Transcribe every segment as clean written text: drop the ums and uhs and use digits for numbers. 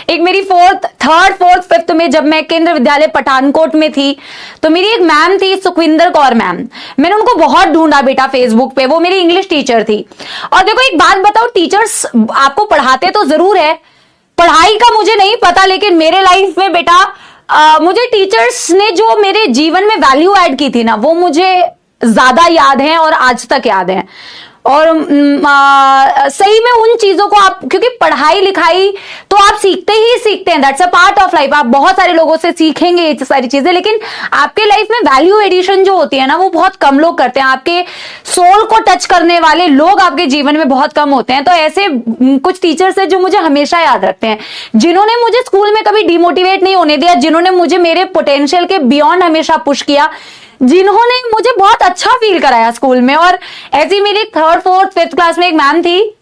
एक मेरी third fourth fifth में जब मैं केंद्र विद्यालय पठानकोट में थी, तो मेरी एक मैम थी सुखविंदर कौर मैम। मैंने उनको बहुत ढूंढा बेटा फेसबुक पे, वो मेरी इंग्लिश टीचर थी। और देखो एक बात बताओ, टीचर्स आपको पढ़ाते तो जरूर है, पढ़ाई का मुझे नहीं पता, लेकिन मेरे लाइफ में बेटा मुझे टीचर्स ने जो मेरे जीवन में वैल्यू ऐड की थी ना, वो मुझे ज्यादा याद है और आज तक याद है। और सही में उन चीजों को आप, क्योंकि पढ़ाई लिखाई तो आप सीखते ही सीखते हैं, that's a part of life. आप बहुत सारे लोगों से सीखेंगे ये सारी चीजें, लेकिन आपके लाइफ में वैल्यू एडिशन जो होती है ना, वो बहुत कम लोग करते हैं। आपके सोल को टच करने वाले लोग आपके जीवन में बहुत कम होते हैं। तो ऐसे कुछ टीचर्स हैं जो मुझे हमेशा याद रखते हैं, जिन्होंने मुझे स्कूल में कभी डिमोटिवेट नहीं होने दिया, जिन्होंने मुझे मेरे पोटेंशियल के बियॉन्ड हमेशा पुश किया, जिन्होंने मुझे बहुत अच्छा फील कराया स्कूल में। और ऐसी मेरी थर्ड फोर्थ फिफ्थ क्लास में एक मैम थी,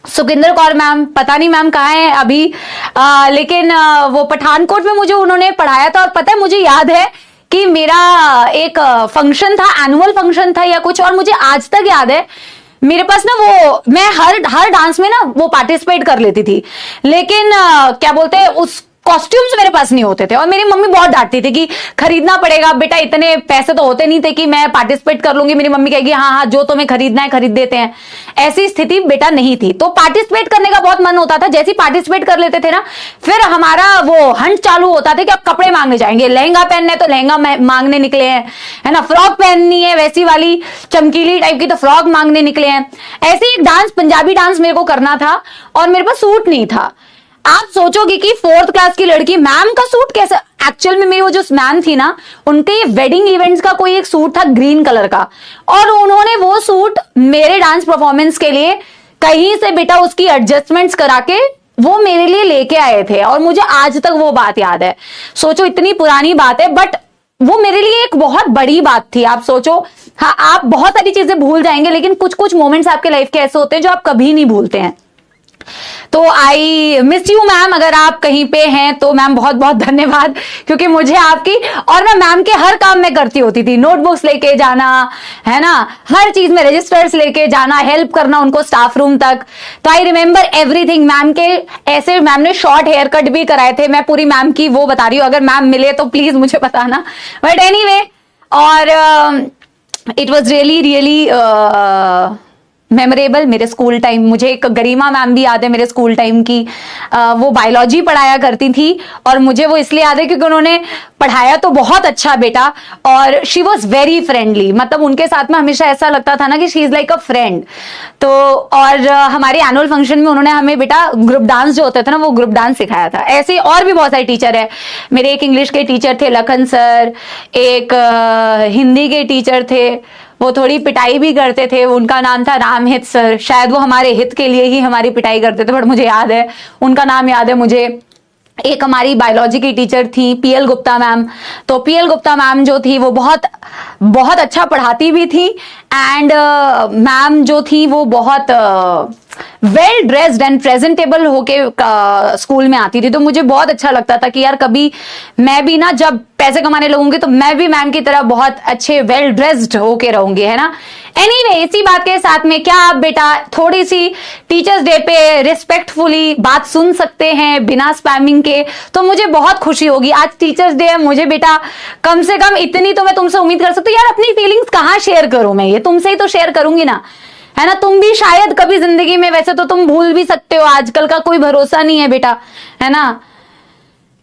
सुखविंदर कौर मैम, पता नहीं मैम कहाँ है अभी, लेकिन वो पठानकोट में मुझे उन्होंने पढ़ाया था। और पता है, मुझे याद है कि मेरा एक फंक्शन था, एनुअल फंक्शन था या कुछ, और मुझे आज तक याद है, मेरे पास ना वो, मैं हर डांस में ना वो पार्टिसिपेट कर लेती थी, लेकिन क्या बोलते हैं, उस कॉस्ट्यूम्स मेरे पास नहीं होते थे। और मेरी मम्मी बहुत डांटती थी कि खरीदना पड़ेगा बेटा, इतने पैसे तो होते नहीं थे कि मैं पार्टिसिपेट कर लूंगी। मेरी मम्मी कहेगी हाँ हाँ जो तुम्हें खरीदना है खरीद देते हैं। ऐसी स्थिति बेटा नहीं थी, तो पार्टिसिपेट करने का बहुत मन होता था। जैसे ही पार्टिसिपेट कर लेते थे ना, फिर हमारा वो हंट चालू होता था कि अब कपड़े मांगने जाएंगे, लहंगा पहनना है तो लहंगा मांगने निकले हैं, है ना, फ्रॉक पहननी है वैसी वाली चमकीली टाइप की तो फ्रॉक मांगने निकले हैं। ऐसे एक डांस, पंजाबी डांस मेरे को करना था और मेरे पास सूट नहीं था। आप सोचोगे कि फोर्थ क्लास की लड़की, मैम का सूट कैसा, एक्चुअल में मेरी वो जो मैम थी ना, उनके वेडिंग इवेंट्स का कोई एक सूट था ग्रीन कलर का, और उन्होंने वो सूट मेरे डांस परफॉर्मेंस के लिए कहीं से बेटा उसकी एडजस्टमेंट्स करा के वो मेरे लिए लेके आए थे। और मुझे आज तक वो बात याद है। सोचो इतनी पुरानी बात है, बट वो मेरे लिए एक बहुत बड़ी बात थी। आप सोचो, हाँ आप बहुत सारी चीजें भूल जाएंगे, लेकिन कुछ कुछ मोमेंट्स आपके लाइफ के ऐसे होते हैं जो आप कभी नहीं भूलते हैं। तो आई मिस यू मैम, अगर आप कहीं पे हैं तो मैम बहुत बहुत धन्यवाद, क्योंकि मुझे आपकी, और मैं मैम के हर काम में करती होती थी, नोटबुक्स लेके जाना, है ना, हर चीज में रजिस्टर्स लेके जाना, हेल्प करना उनको स्टाफ रूम तक। तो आई रिमेंबर एवरीथिंग। मैम के ऐसे, मैम ने शॉर्ट हेयर कट भी कराए थे, मैं पूरी मैम की वो बता रही हूँ, अगर मैम मिले तो प्लीज मुझे बताना। बट एनीवे, और it was really really memorable मेरे स्कूल टाइम। मुझे एक गरिमा मैम भी याद है मेरे स्कूल टाइम की, वो बायोलॉजी पढ़ाया करती थी, और मुझे वो इसलिए याद है क्योंकि उन्होंने पढ़ाया तो बहुत अच्छा बेटा, और शी वॉज वेरी फ्रेंडली। मतलब उनके साथ में हमेशा ऐसा लगता था ना कि she is like a friend. तो और हमारे एनुअल फंक्शन में उन्होंने हमें बेटा ग्रुप डांस जो होता था ना, वो ग्रुप डांस सिखाया था। ऐसे और भी बहुत सारे टीचर है मेरे। एक इंग्लिश के टीचर थे लखन सर, एक हिंदी के टीचर थे, वो थोड़ी पिटाई भी करते थे, उनका नाम था रामहित सर। शायद वो हमारे हित के लिए ही हमारी पिटाई करते थे, बट मुझे याद है, उनका नाम याद है मुझे। एक हमारी बायोलॉजी की टीचर थी पीएल गुप्ता मैम। तो पीएल गुप्ता मैम जो थी वो बहुत बहुत अच्छा पढ़ाती भी थी, एंड मैम जो थी वो बहुत वेल ड्रेस्ड एंड प्रेजेंटेबल होके स्कूल में आती थी। तो मुझे बहुत अच्छा लगता था कि यार कभी मैं भी ना जब पैसे कमाने लगूंगी तो मैं भी मैम की तरह बहुत अच्छे वेल ड्रेस्ड होके रहूंगी, है ना। एनीवे, इसी बात के साथ में क्या आप बेटा थोड़ी सी टीचर्स डे पे रिस्पेक्टफुली बात सुन सकते हैं बिना स्पैमिंग के, तो मुझे बहुत खुशी होगी। आज टीचर्स डे है, मुझे बेटा कम से कम इतनी तो मैं तुमसे उम्मीद कर सकती हूँ। यार अपनी फीलिंग्स कहाँ शेयर करूं मैं, ये तुमसे ही तो शेयर करूंगी ना, है ना। तुम भी शायद कभी जिंदगी में, वैसे तो तुम भूल भी सकते हो, आजकल का कोई भरोसा नहीं है बेटा, है ना,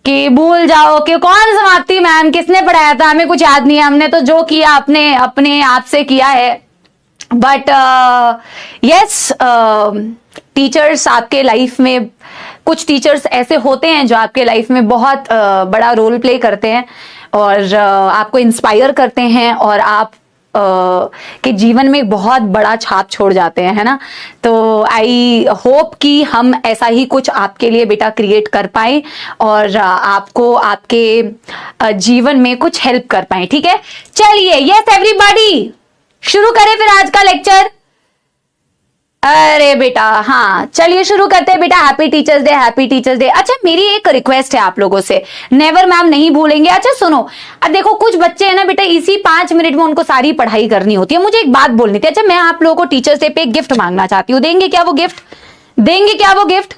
कि भूल जाओ कि कौन समाप्ति मैम किसने पढ़ाया था, हमें कुछ याद नहीं है, हमने तो जो किया अपने अपने आप से किया है। बट यस, टीचर्स आपके लाइफ में, कुछ टीचर्स ऐसे होते हैं जो आपके लाइफ में बहुत बड़ा रोल प्ले करते हैं और आपको इंस्पायर करते हैं, और आप के जीवन में बहुत बड़ा छाप छोड़ जाते हैं, है ना। तो आई होप कि हम ऐसा ही कुछ आपके लिए बेटा क्रिएट कर पाए और आपको आपके जीवन में कुछ हेल्प कर पाए, ठीक है। चलिए, यस एवरीबॉडी, शुरू करें फिर आज का लेक्चर। अरे बेटा हाँ, चलिए शुरू करते हैं बेटा। Happy teachers day, happy teachers day. अच्छा, मेरी एक रिक्वेस्ट है आप लोगों से, नेवर मैम नहीं भूलेंगे। अच्छा सुनो, अब देखो कुछ बच्चे हैं ना बेटा, इसी 5 मिनट में उनको सारी पढ़ाई करनी होती है। मुझे एक बात बोलनी थी। अच्छा, मैं आप लोगों को टीचर्स डे पे एक गिफ्ट मांगना चाहती हूँ, देंगे क्या वो गिफ्ट? देंगे क्या वो गिफ्ट?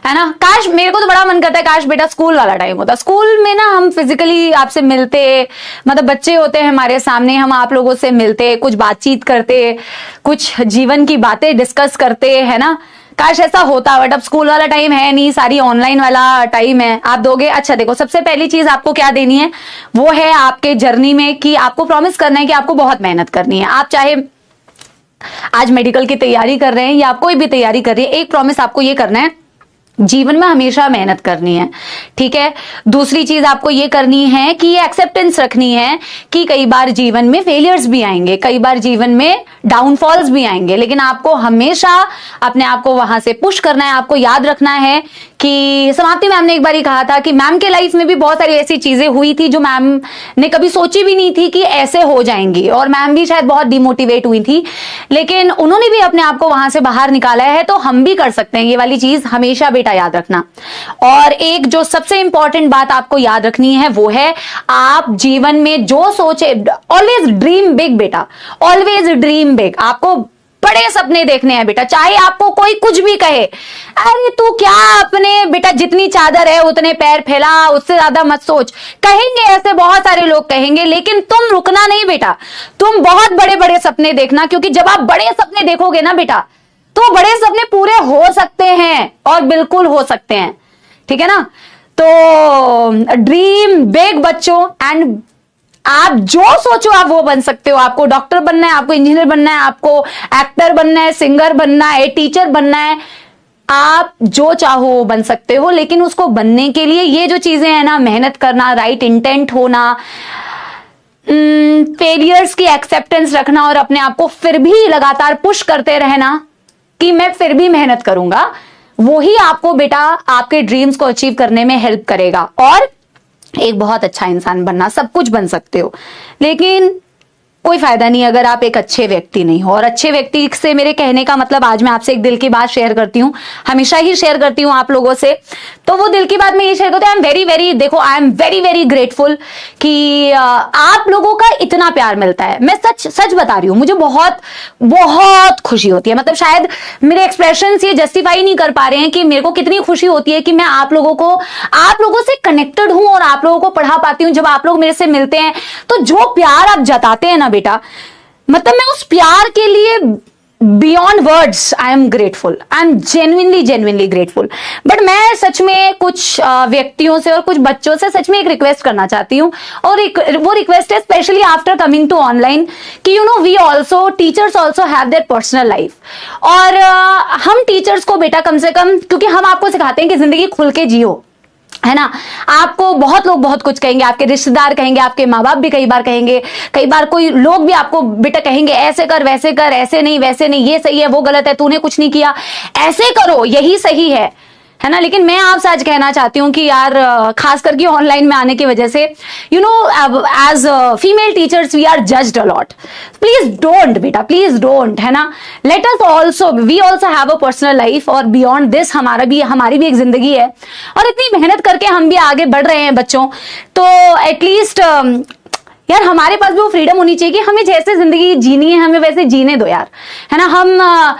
है ना। काश, मेरे को तो बड़ा मन करता है काश बेटा स्कूल वाला टाइम होता। स्कूल में ना हम फिजिकली आपसे मिलते, मतलब बच्चे होते हैं हमारे सामने, हम आप लोगों से मिलते, कुछ बातचीत करते, कुछ जीवन की बातें डिस्कस करते, है ना। काश ऐसा होता, बट अब स्कूल वाला टाइम है नहीं, सारी ऑनलाइन वाला टाइम है। आप दोगे, अच्छा देखो, सबसे पहली चीज आपको क्या देनी है वो है आपके जर्नी में कि आपको प्रॉमिस करना है कि आपको बहुत मेहनत करनी है। आप चाहे आज मेडिकल की तैयारी कर रहे हैं या आप कोई भी तैयारी कर रही है, एक प्रॉमिस आपको ये करना है, जीवन में हमेशा मेहनत करनी है, ठीक है। दूसरी चीज आपको ये करनी है कि ये एक्सेप्टेंस रखनी है कि कई बार जीवन में फेलियर्स भी आएंगे, कई बार जीवन में डाउनफॉल्स भी आएंगे, लेकिन आपको हमेशा अपने आप को वहां से पुश करना है। आपको याद रखना है कि समाप्ति मैम ने एक बार ही कहा था कि मैम के लाइफ में भी बहुत सारी ऐसी चीजें हुई थी जो मैम ने कभी सोची भी नहीं थी कि ऐसे हो जाएंगी, और मैम भी शायद बहुत डिमोटिवेट हुई थी, लेकिन उन्होंने भी अपने आप को वहां से बाहर निकाला है। तो हम भी कर सकते हैं, ये वाली चीज हमेशा बेटा याद रखना। और एक जो सबसे इंपॉर्टेंट बात आपको याद रखनी है वो है, आप जीवन में जो सोचे, ऑलवेज ड्रीम बिग बेटा, ऑलवेज ड्रीम बिग। आपको बड़े सपने देखने हैं बेटा, चाहे आपको कोई कुछ भी कहे, अरे तू क्या अपने बेटा जितनी चादर है उतने पैर फैला, उससे ज्यादा मत सोच, कहेंगे ऐसे बहुत सारे लोग कहेंगे, लेकिन तुम रुकना नहीं बेटा, तुम बहुत बड़े बड़े सपने देखना, क्योंकि जब आप बड़े सपने देखोगे ना बेटा तो बड़े सपने पूरे हो सकते हैं, और बिल्कुल हो सकते हैं, ठीक है ना। तो ड्रीम बिग बच्चों, एंड आप जो सोचो आप वो बन सकते हो। आपको डॉक्टर बनना है, आपको इंजीनियर बनना है, आपको एक्टर बनना है, सिंगर बनना है, टीचर बनना है, आप जो चाहो वो बन सकते हो। लेकिन उसको बनने के लिए ये जो चीजें हैं ना, मेहनत करना, राइट इंटेंट होना, फेलियर्स की एक्सेप्टेंस रखना, और अपने आप को फिर भी लगातार पुश करते रहना कि मैं फिर भी मेहनत करूंगा, वो ही आपको बेटा आपके ड्रीम्स को अचीव करने में हेल्प करेगा, और एक बहुत अच्छा इंसान बनना। सब कुछ बन सकते हो, लेकिन कोई फायदा नहीं अगर आप एक अच्छे व्यक्ति नहीं हो। और अच्छे व्यक्ति से मेरे कहने का मतलब, आज मैं आपसे एक दिल की बात शेयर करती हूँ, हमेशा ही शेयर करती हूँ आप लोगों से, तो वो दिल की बात मैं ये शेयर करती हूँ, आई एम वेरी वेरी, देखो I am very very grateful कि आप लोगों का इतना प्यार मिलता है। मैं सच सच बता रही हूँ, मुझे बहुत बहुत खुशी होती है। मतलब शायद मेरे एक्सप्रेशन ये जस्टिफाई नहीं कर पा रहे हैं कि मेरे को कितनी खुशी होती है कि मैं आप लोगों से कनेक्टेड हूं और आप लोगों को पढ़ा पाती हूँ। जब आप लोग मेरे से मिलते हैं तो जो प्यार आप जताते हैं ना बेटा, मतलब मैं उस प्यार के लिए beyond words I am grateful, I am genuinely grateful. But मैं सच में कुछ व्यक्तियों से और कुछ बच्चों से सच में एक रिक्वेस्ट करना चाहती हूँ, और वो रिक्वेस्ट है specially after coming to online, कि you know we also, teachers also have their personal life. और हम टीचर्स को बेटा कम से कम, क्योंकि हम आपको सिखाते हैं कि जिंदगी खुल के जियो, है ना। आपको बहुत लोग बहुत कुछ कहेंगे, आपके रिश्तेदार कहेंगे, आपके माँ बाप भी कई बार कहेंगे, कई बार कोई लोग भी आपको बेटा कहेंगे ऐसे कर वैसे कर, ऐसे नहीं वैसे नहीं, ये सही है वो गलत है, तूने कुछ नहीं किया, ऐसे करो यही सही है ना। लेकिन मैं आपसे आज कहना चाहती हूँ कि यार, खास करके ऑनलाइन में आने की वजह से, you know as female teachers we are judged a lot. Please don't बेटा, प्लीज डोंट, है ना। Let us also, we also have a personal life, और बियॉन्ड दिस हमारी भी एक जिंदगी है, और इतनी मेहनत करके हम भी आगे बढ़ रहे हैं बच्चों, तो एटलीस्ट यार हमारे पास भी वो फ्रीडम होनी चाहिए कि हमें जैसे जिंदगी जीनी है हमें वैसे जीने दो यार, है ना।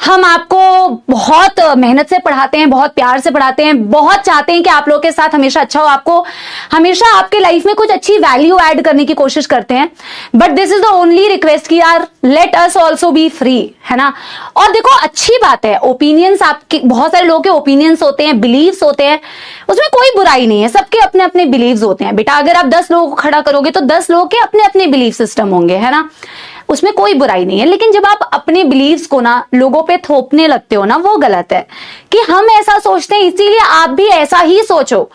हम आपको बहुत मेहनत से पढ़ाते हैं, बहुत प्यार से पढ़ाते हैं, बहुत चाहते हैं कि आप लोगों के साथ हमेशा अच्छा हो, आपको हमेशा आपके लाइफ में कुछ अच्छी वैल्यू ऐड करने की कोशिश करते हैं। But this is the only request कि यार late us also be free, है ना। और देखो अच्छी बात है, ओपिनियंस आपके, बहुत सारे लोगों के ओपिनियंस होते हैं, बिलीव्स होते हैं, उसमें कोई बुराई नहीं है, सबके अपने अपने बिलीव्स होते हैं बेटा। अगर आप 10 लोगों को खड़ा करोगे तो 10 लोगों के अपने अपने बिलीव सिस्टम होंगे, है ना, उसमें कोई बुराई नहीं है। लेकिन जब आप अपने बिलीव्स को ना लोगों पे थोपने लगते हो ना, वो गलत है। कि हम ऐसा सोचते हैं इसीलिए आप भी ऐसा ही सोचो,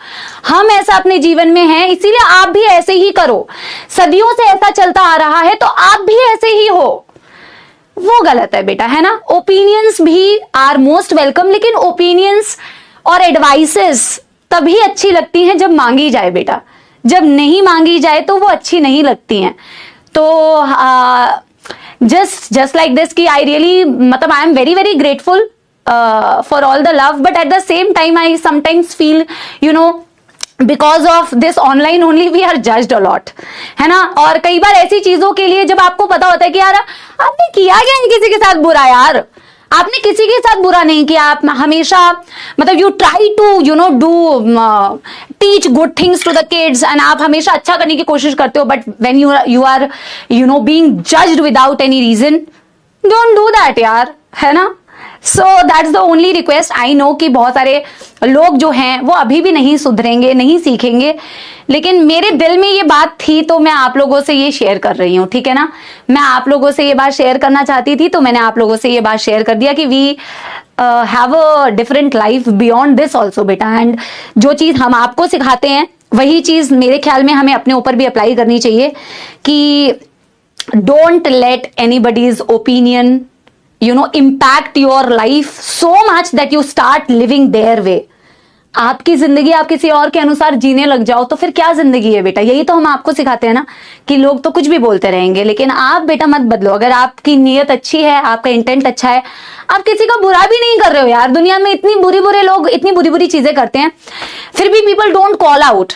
हम ऐसा अपने जीवन में हैं इसीलिए आप भी ऐसे ही करो, सदियों से ऐसा चलता आ रहा है तो आप भी ऐसे ही हो, वो गलत है बेटा, है ना। ओपिनियंस भी आर मोस्ट वेलकम, लेकिन ओपिनियंस और एडवाइसेस तभी अच्छी लगती हैं जब मांगी जाए बेटा, जब नहीं मांगी जाए तो वो अच्छी नहीं लगती हैं। तो just like this कि I really, मतलब I am very very grateful for all the love, but at the same time I sometimes feel, you know, because of this online only we are judged a lot, है ना। और कई बार ऐसी चीजों के लिए जब आपको पता होता है कि यार आपने किया क्या है किसी के साथ बुरा, यार आपने किसी के साथ बुरा नहीं किया, आप हमेशा मतलब you try to do teach good things to the kids and आप हमेशा अच्छा करने की कोशिश करते हो, but when you are being judged without any reason, don't do that यार, है ना। So that's the only request. I know कि बहुत सारे लोग जो हैं वो अभी भी नहीं सुधरेंगे, नहीं सीखेंगे, लेकिन मेरे दिल में ये बात थी तो मैं आप लोगों से ये शेयर कर रही हूँ, ठीक है ना। मैं आप लोगों से ये बात शेयर करना चाहती थी तो मैंने आप लोगों से ये बात शेयर कर दिया कि we have a different life beyond this also बेटा। एंड जो चीज हम आपको सिखाते हैं वही चीज मेरे ख्याल में हमें अपने ऊपर भी अप्लाई करनी चाहिए कि don't let anybody's opinion impact your life so much that you start living their way। आपकी जिंदगी आप किसी और के अनुसार जीने लग जाओ तो फिर क्या जिंदगी है बेटा। यही तो हम आपको सिखाते हैं ना कि लोग तो कुछ भी बोलते रहेंगे, लेकिन आप बेटा मत बदलो। अगर आपकी नीयत अच्छी है, आपका इंटेंट अच्छा है, आप किसी का बुरा भी नहीं कर रहे हो यार। दुनिया में इतनी बुरे लोग इतनी बुरी चीजें करते हैं, फिर भी people don't call out,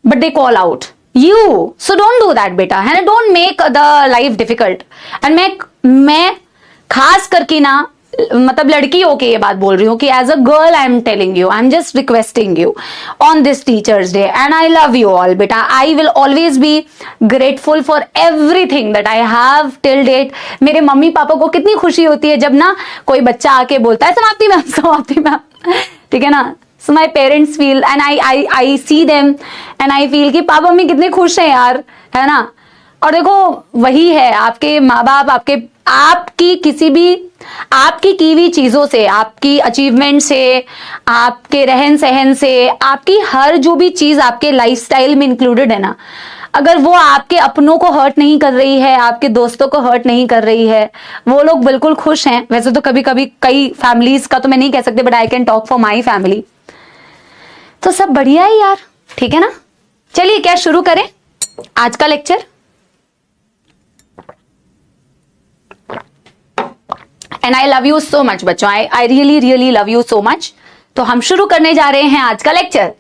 but they call out you. So don't do that बेटा, है ना। Don't make the life difficult. And मैं खास करके ना मतलब लड़की होके ये बात बोल रही हूँ कि as a girl I am telling you, I am just requesting you on this teachers day and I love you all बेटा। I will always be grateful for everything that I have till date. मेरे मम्मी पापा को कितनी खुशी होती है जब ना कोई बच्चा आके बोलता है समाप्ति मैम, समाप्ति मैम, ठीक है ना। So my parents feel and I see them and I feel कि पापा मम्मी कितने खुश हैं यार, है ना। और देखो वही है, आपके माँ बाप आपकी किसी भी आपकी की हुई चीजों से, आपकी अचीवमेंट से, आपके रहन सहन से, आपकी हर जो भी चीज आपके लाइफस्टाइल में इंक्लूडेड है ना, अगर वो आपके अपनों को हर्ट नहीं कर रही है, आपके दोस्तों को हर्ट नहीं कर रही है, वो लोग बिल्कुल खुश हैं। वैसे तो कभी कभी कई फैमिलीज का तो मैं नहीं कह सकती, but I can talk for my family, तो सब बढ़िया है यार, ठीक है ना। चलिए क्या शुरू करें आज का lecture. And I love you so much बच्चों, I really love you so much. तो हम शुरू करने जा रहे हैं आज का लेक्चर।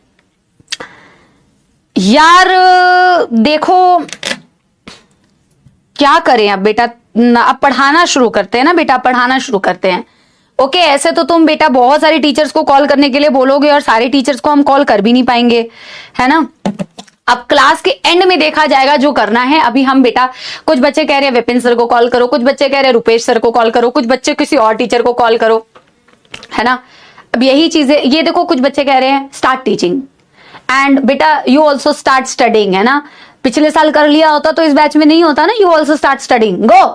यार देखो क्या करें अब बेटा, अब पढ़ाना शुरू करते हैं ना बेटा, पढ़ाना शुरू करते हैं। ओके ऐसे तो तुम बेटा बहुत सारे टीचर्स को कॉल करने के लिए बोलोगे और सारे टीचर्स को हम कॉल कर भी नहीं पाएंगे, है ना। अब क्लास के एंड में देखा जाएगा जो करना है। अभी हम बेटा कुछ बच्चे कह रहे हैं विपिन सर को कॉल करो, कुछ बच्चे कह रहे हैं रुपेश सर को कॉल करो, कुछ बच्चे किसी और टीचर को कॉल करो, है ना। अब यही चीजें, ये देखो कुछ बच्चे कह रहे हैं स्टार्ट टीचिंग एंड बेटा यू ऑल्सो स्टार्ट स्टडिंग, है ना। पिछले साल कर लिया होता तो इस बैच में नहीं होता ना। यू ऑल्सो स्टार्ट स्टडिंग, गो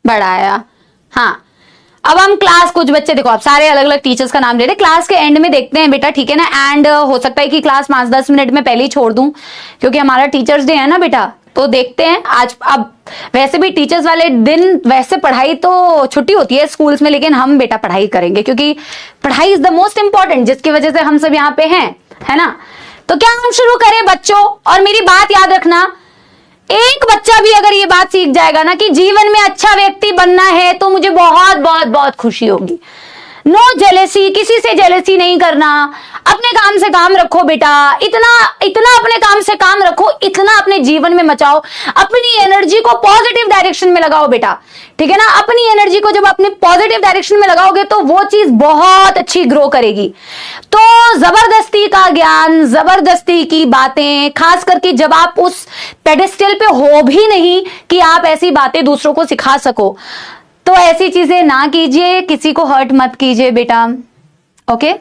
बढ़ाया। हाँ अब हम क्लास, कुछ बच्चे देखो आप सारे अलग अलग टीचर्स का नाम ले रहे, क्लास के एंड में देखते हैं बेटा, ठीक है ना। एंड हो सकता है कि क्लास 5-10 मिनट में पहले ही छोड़ दूं क्योंकि हमारा टीचर्स डे है ना बेटा, तो देखते हैं आज। अब वैसे भी टीचर्स वाले दिन वैसे पढ़ाई तो छुट्टी होती है स्कूल्स में, लेकिन हम बेटा पढ़ाई करेंगे क्योंकि पढ़ाई इज द मोस्ट इंपॉर्टेंट, जिसकी वजह से हम सब यहाँ पे हैं, है ना। तो क्या हम शुरू करें बच्चों। और मेरी बात याद रखना, एक बच्चा भी अगर ये बात सीख जाएगा ना कि जीवन में अच्छा व्यक्ति बनना है तो मुझे बहुत बहुत बहुत खुशी होगी। नो जेलेसी, किसी से जेलेसी नहीं करना, अपने काम से काम रखो बेटा, इतना इतना अपने काम से काम रखो, इतना अपने जीवन में मचाओ, अपनी एनर्जी को पॉजिटिव डायरेक्शन में लगाओ बेटा, ठीक है ना। अपनी एनर्जी को जब अपने पॉजिटिव डायरेक्शन में लगाओगे तो वो चीज बहुत अच्छी ग्रो करेगी। तो जबरदस्ती का ज्ञान, जबरदस्ती की बातें, खास करके जब आप उस पेडेस्टल पे हो भी नहीं कि आप ऐसी बातें दूसरों को सिखा सको, तो ऐसी चीजें ना कीजिए, किसी को हर्ट मत कीजिए बेटा, ओके।